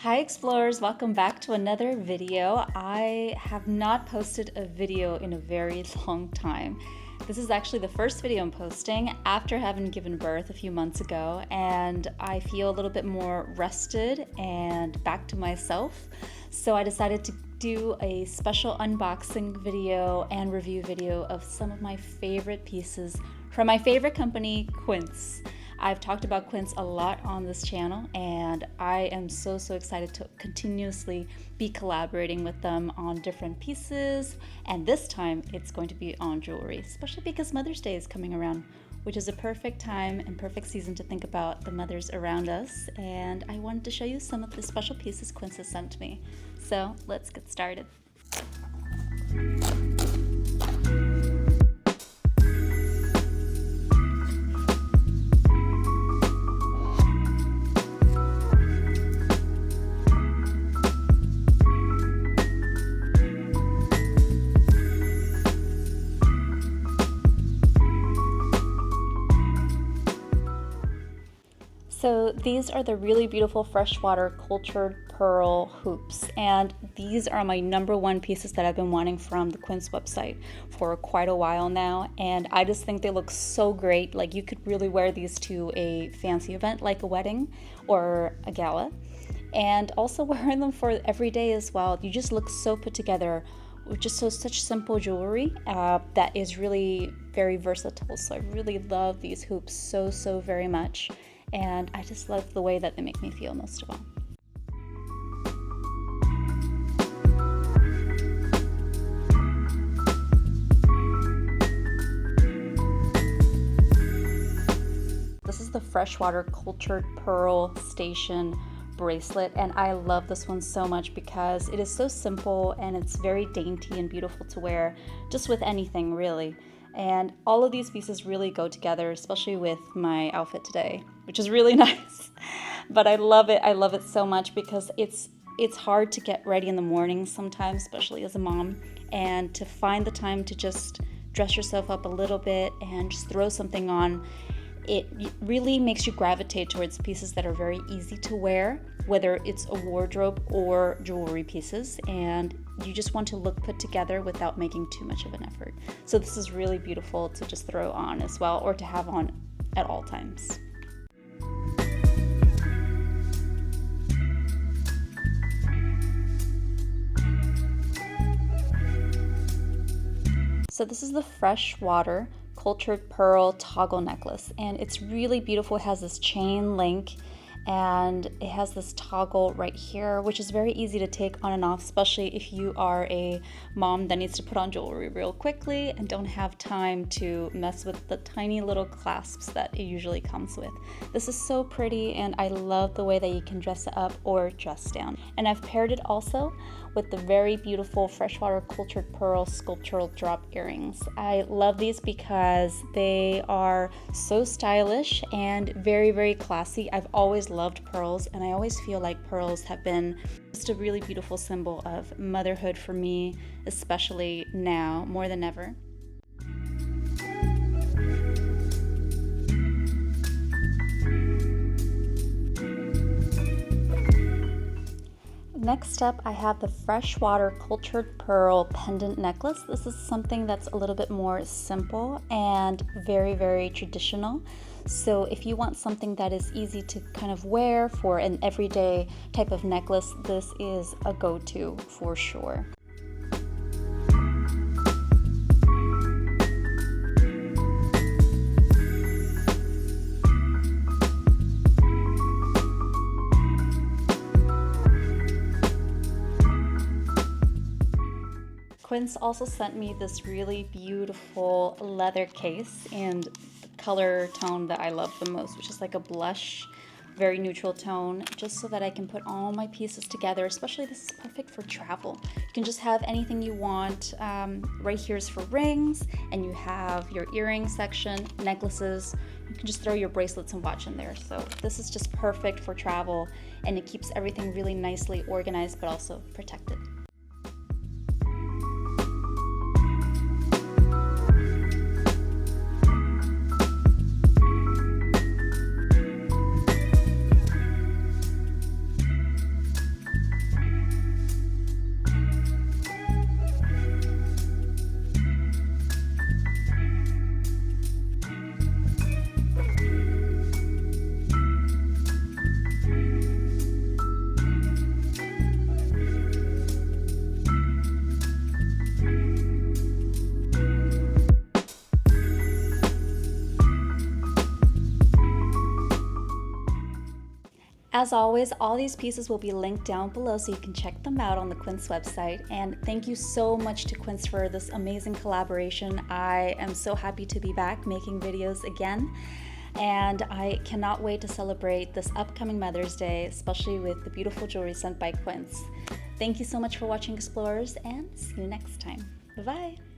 Hi explorers, welcome back to another video. I have not posted a video in a very long time. This is actually the first video I'm posting after having given birth a few months ago, and I feel a little bit more rested and back to myself. So I decided to do a special unboxing video and review video of some of my favorite pieces from my favorite company, Quince. I've talked about Quince a lot on this channel, and I am so excited to continuously be collaborating with them on different pieces, and this time it's going to be on jewelry, especially because Mother's Day is coming around, which is a perfect time and perfect season to think about the mothers around us, and I wanted to show you some of the special pieces Quince has sent me. So let's get started. So these are the really beautiful freshwater cultured pearl hoops, and these are my number one pieces that I've been wanting from the Quince website for quite a while now, and I just think they look so great. Like, you could really wear these to a fancy event like a wedding or a gala, and also wearing them for every day as well. You just look so put together with just such simple jewelry that is really very versatile. So I really love these hoops so very much. And I just love the way that they make me feel most of all. This is the freshwater cultured pearl station bracelet, and I love this one so much because it is so simple and it's very dainty and beautiful to wear just with anything really. And all of these pieces really go together, especially with my outfit today, which is really nice. But I love it so much because it's hard to get ready in the morning sometimes, especially as a mom, and to find the time to just dress yourself up a little bit and just throw something on. It really makes you gravitate towards pieces that are very easy to wear, whether it's a wardrobe or jewelry pieces, and you just want to look put together without making too much of an effort. So this is really beautiful to just throw on as well, or to have on at all times. So this is the freshwater cultured pearl toggle necklace, and it's really beautiful. It has this chain link and it has this toggle right here, which is very easy to take on and off, especially if you are a mom that needs to put on jewelry real quickly and don't have time to mess with the tiny little clasps that it usually comes with. This is so pretty, and I love the way that you can dress it up or dress down. And I've paired it also with the very beautiful freshwater cultured pearl sculptural drop earrings. I love these because they are so stylish and very classy. I've always loved pearls, and I always feel like pearls have been just a really beautiful symbol of motherhood for me, especially now more than ever. Next up, I have the freshwater cultured pearl pendant necklace. This is something that's a little bit more simple and very traditional. So if you want something that is easy to kind of wear for an everyday type of necklace, this is a go-to for sure. Quince also sent me this really beautiful leather case in the color tone that I love the most, which is like a blush, very neutral tone, just so that I can put all my pieces together. Especially this is perfect for travel. You can just have anything you want. Right here is for rings, and you have your earring section, necklaces. You can just throw your bracelets and watch in there. So this is just perfect for travel, and it keeps everything really nicely organized but also protected. As always, all these pieces will be linked down below so you can check them out on the Quince website. And thank you so much to Quince for this amazing collaboration. I am so happy to be back making videos again. And I cannot wait to celebrate this upcoming Mother's Day, especially with the beautiful jewelry sent by Quince. Thank you so much for watching, Explorers, and see you next time. Bye-bye.